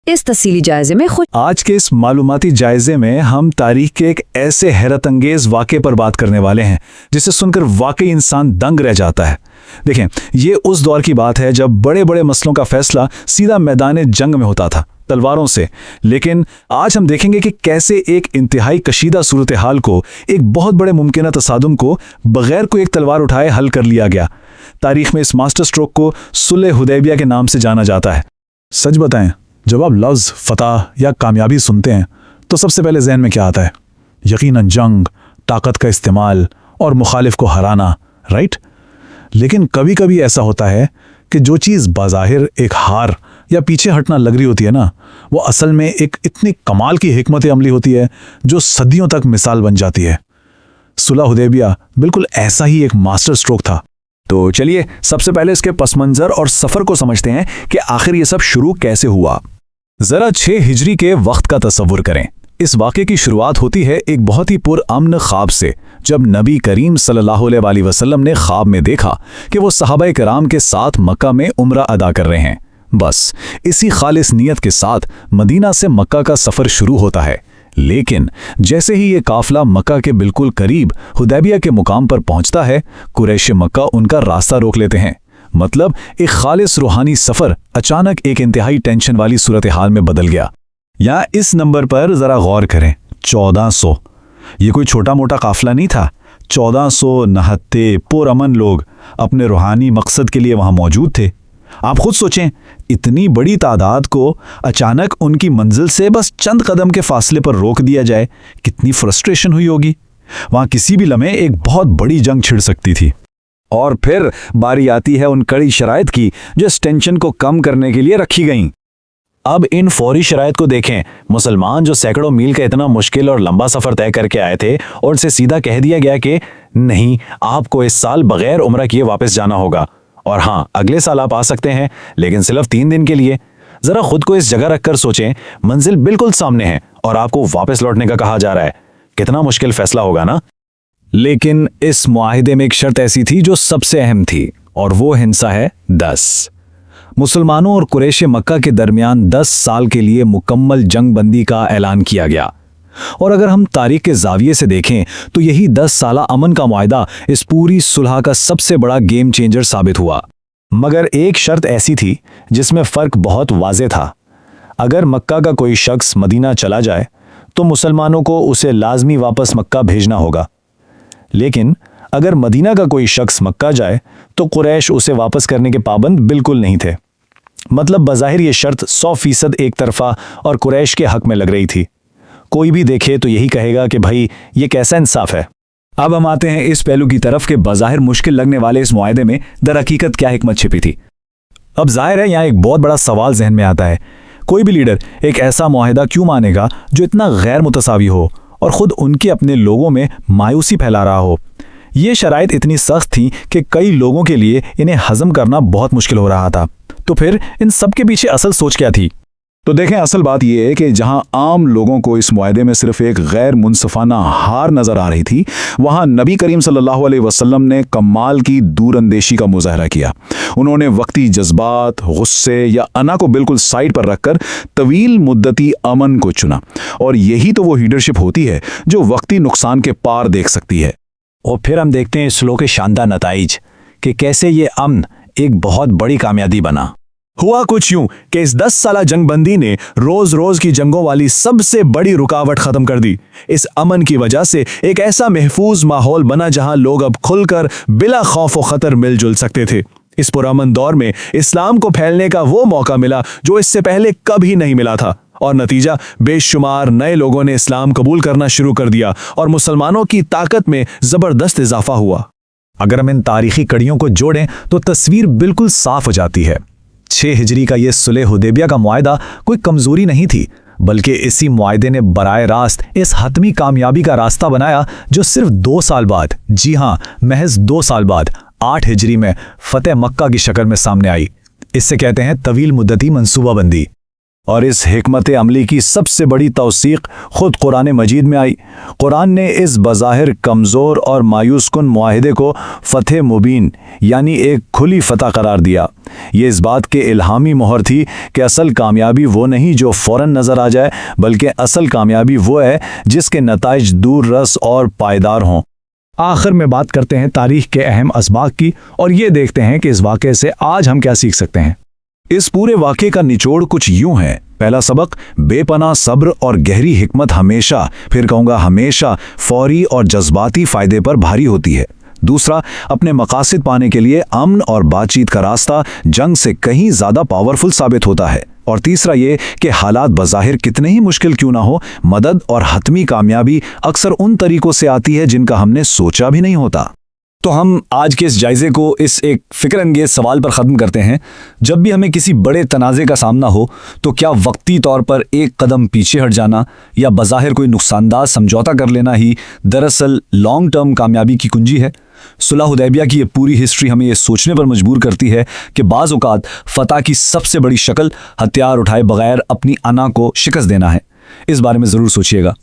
इस तफसीली जायजे में खुद आज के इस मालूमाती जायजे में हम तारीख के एक ऐसे हैरत अंगेज वाक़े पर बात करने वाले हैं जिसे सुनकर वाकई इंसान दंग रह जाता है। देखें, ये उस दौर की बात है जब बड़े बड़े मसलों का फैसला सीधा मैदान जंग में होता था, तलवारों से। लेकिन आज हम देखेंगे कि कैसे एक इंतहाई कशीदा सूरत हाल को, एक बहुत बड़े मुमकिन तसादुम को बगैर कोई एक तलवार उठाए हल कर लिया गया। तारीख में इस मास्टर स्ट्रोक को सुलह हुदैबिया के नाम से जाना जाता है। सच बताएं, जब आप लफ्ज़ फतह या कामयाबी सुनते हैं तो सबसे पहले जहन में क्या आता है? यकीनन जंग, ताकत का इस्तेमाल और मुखालिफ को हराना, राइट? लेकिन कभी कभी ऐसा होता है कि जो चीज़ बाज़ाहिर एक हार या पीछे हटना लग रही होती है ना, वो असल में एक इतनी कमाल की हिकमत अमली होती है जो सदियों तक मिसाल बन जाती है। सुलह हुदैबिया बिल्कुल ऐसा ही एक मास्टर स्ट्रोक था। तो चलिए सबसे पहले इसके पस मंज़र और सफ़र को समझते हैं कि आखिर ये सब शुरू कैसे हुआ। ज़रा 6 हिजरी के वक्त का तसव्वुर करें। इस वाक़े की शुरुआत होती है एक बहुत ही पुरअमन ख्वाब से, जब नबी करीम सल्लल्लाहु अलैहि वसल्लम ने ख्वाब में देखा कि वो सहाबाए किराम के साथ मक्का में उम्रा अदा कर रहे हैं। बस इसी खालिस नियत के साथ मदीना से मक्का का सफ़र शुरू होता है। लेकिन जैसे ही ये काफिला मक्का के बिल्कुल करीब हुदैबिया के मुकाम पर पहुंचता है, कुरैश मक्का उनका रास्ता रोक लेते हैं। मतलब एक खालिस रूहानी सफ़र अचानक एक इंतहाई टेंशन वाली सूरत हाल में बदल गया। यहाँ इस नंबर पर ज़रा गौर करें, 1400। ये कोई छोटा मोटा काफिला नहीं था। 1400 नहत्ते पुरअमन लोग अपने रूहानी मकसद के लिए वहाँ मौजूद थे। आप खुद सोचें, इतनी बड़ी तादाद को अचानक उनकी मंजिल से बस चंद कदम के फासले पर रोक दिया जाए, कितनी फ्रस्ट्रेशन हुई होगी। वहाँ किसी भी लम्हे एक बहुत बड़ी जंग छिड़ सकती थी। और फिर बारी आती है उन कड़ी शराइत की जो इस टेंशन को कम करने के लिए रखी गईं। अब इन फौरी शराइत को देखें। मुसलमान जो सैकड़ों मील का इतना मुश्किल और लंबा सफ़र तय करके आए थे और उनसे सीधा कह दिया गया कि नहीं, आपको इस साल बगैर उम्रा किए वापस जाना होगा, और हाँ, अगले साल आप आ सकते हैं लेकिन सिर्फ 3 दिन के लिए। ज़रा खुद को इस जगह रखकर सोचें, मंजिल बिल्कुल सामने है और आपको वापस लौटने का कहा जा रहा है। कितना मुश्किल फैसला होगा ना। लेकिन इस मुआहिदे में एक शर्त ऐसी थी जो सबसे अहम थी, और वो हिंसा है 10। मुसलमानों और कुरैश मक्का के दरमियान 10 साल के लिए मुकम्मल जंगबंदी का ऐलान किया गया। और अगर हम तारीख के जाविये से देखें तो यही 10 साला अमन का मुआहिदा इस पूरी सुलह का सबसे बड़ा गेम चेंजर साबित हुआ। मगर एक शर्त ऐसी थी जिसमें फ़र्क बहुत वाज़ेह था। अगर मक्का का कोई शख्स मदीना चला जाए तो मुसलमानों को उसे लाजमी वापस मक्का भेजना होगा, लेकिन अगर मदीना का कोई शख्स मक्का जाए तो कुरैश उसे वापस करने के पाबंद बिल्कुल नहीं थे। मतलब बज़ाहिर ये शर्त 100% एक तरफा और कुरैश के हक में लग रही थी। कोई भी देखे तो यही कहेगा कि भाई ये कैसा इंसाफ है। अब हम आते हैं इस पहलू की तरफ कि बज़ाहिर मुश्किल लगने वाले इस मुआहिदे में दरहकीकत क्या हिकमत छिपी थी। अब जाहिर है यहाँ एक बहुत बड़ा सवाल जहन में आता है, कोई भी लीडर एक ऐसा मुआहिदा क्यों मानेगा जो इतना गैर मुतसावी हो और ख़ुद उनके अपने लोगों में मायूसी फैला रहा हो। ये शराइत इतनी सख्त थी कि कई लोगों के लिए इन्हें हज़म करना बहुत मुश्किल हो रहा था। तो फिर इन सब के पीछे असल सोच क्या थी? तो देखें, असल बात यह है कि जहां आम लोगों को इस मुआहिदे में सिर्फ एक गैर मुनसफाना हार नज़र आ रही थी, वहां नबी करीम सल्लल्लाहु अलैहि वसल्लम ने कमाल की दूरअंदेशी का मुजाहरा किया। उन्होंने वक्ती जज्बात, गुस्से या अना को बिल्कुल साइड पर रखकर तवील मुद्दती अमन को चुना। और यही तो वो लीडरशिप होती है जो वक्ती नुकसान के पार देख सकती है। और फिर हम देखते हैं स्लो के शानदार नताइज कि कैसे ये अमन एक बहुत बड़ी कामयाबी बना। हुआ कुछ यूं कि इस 10 साला जंगबंदी ने रोज रोज की जंगों वाली सबसे बड़ी रुकावट खत्म कर दी। इस अमन की वजह से एक ऐसा महफूज माहौल बना जहां लोग अब खुलकर बिला खौफ व खतर मिलजुल सकते थे। इस पुरअमन दौर में इस्लाम को फैलने का वो मौका मिला जो इससे पहले कभी नहीं मिला था, और नतीजा बेशुमार नए लोगों ने इस्लाम कबूल करना शुरू कर दिया और मुसलमानों की ताकत में ज़बरदस्त इजाफा हुआ। अगर हम इन तारीखी कड़ियों को जोड़ें तो तस्वीर बिल्कुल साफ हो जाती है। 6 हिजरी का ये सुलह हुदैबिया का मुआहिदा कोई कमजोरी नहीं थी, बल्कि इसी मुआहिदे ने बराए रास्त इस हतमी कामयाबी का रास्ता बनाया जो सिर्फ 2 साल बाद, जी हाँ महज 2 साल बाद 8 हिजरी में फतेह मक्का की शक्ल में सामने आई। इससे कहते हैं तवील मुद्दती मंसूबाबंदी। और इस हिकमत अमली की सबसे बड़ी तौसीक खुद कुरान मजीद में आई। कुरान ने इस बज़ाहिर कमज़ोर और मायूस कुन मुआहिदे को फ़तह मुबीन यानी एक खुली फ़तह करार दिया। ये इस बात के इल्हामी मोहर थी कि असल कामयाबी वो नहीं जो फ़ौरन नज़र आ जाए, बल्कि असल कामयाबी वो है जिसके नताइज दूर रस और पायदार हों। आखिर में बात करते हैं तारीख के अहम असबाक की और ये देखते हैं कि इस वाक़े से आज हम क्या सीख सकते हैं। इस पूरे वाक़े का निचोड़ कुछ यूं है। पहला सबक, बेपनाह सब्र और गहरी हिकमत हमेशा, फिर कहूँगा हमेशा, फौरी और जज्बाती फ़ायदे पर भारी होती है। दूसरा, अपने मकासद पाने के लिए अमन और बातचीत का रास्ता जंग से कहीं ज़्यादा पावरफुल साबित होता है। और तीसरा ये कि हालात बज़ाहिर कितने ही मुश्किल क्यों ना हो, मदद और हतमी कामयाबी अक्सर उन तरीक़ों से आती है जिनका हमने सोचा भी नहीं होता। तो हम आज के इस जायज़े को इस एक फ़िक्र-अंगेज़ सवाल पर ख़त्म करते हैं। जब भी हमें किसी बड़े तनाज़े का सामना हो तो क्या वक्ती तौर पर एक कदम पीछे हट जाना या बज़ाहिर कोई नुकसानदाह समझौता कर लेना ही दरअसल लॉन्ग टर्म कामयाबी की कुंजी है? सुलह हुदैबिया की ये पूरी हिस्ट्री हमें ये सोचने पर मजबूर करती है कि बाज़ औक़ात फ़तह की सबसे बड़ी शक्ल हथियार उठाए बगैर अपनी अना को शिकस्त देना है। इस बारे में ज़रूर सोचिएगा।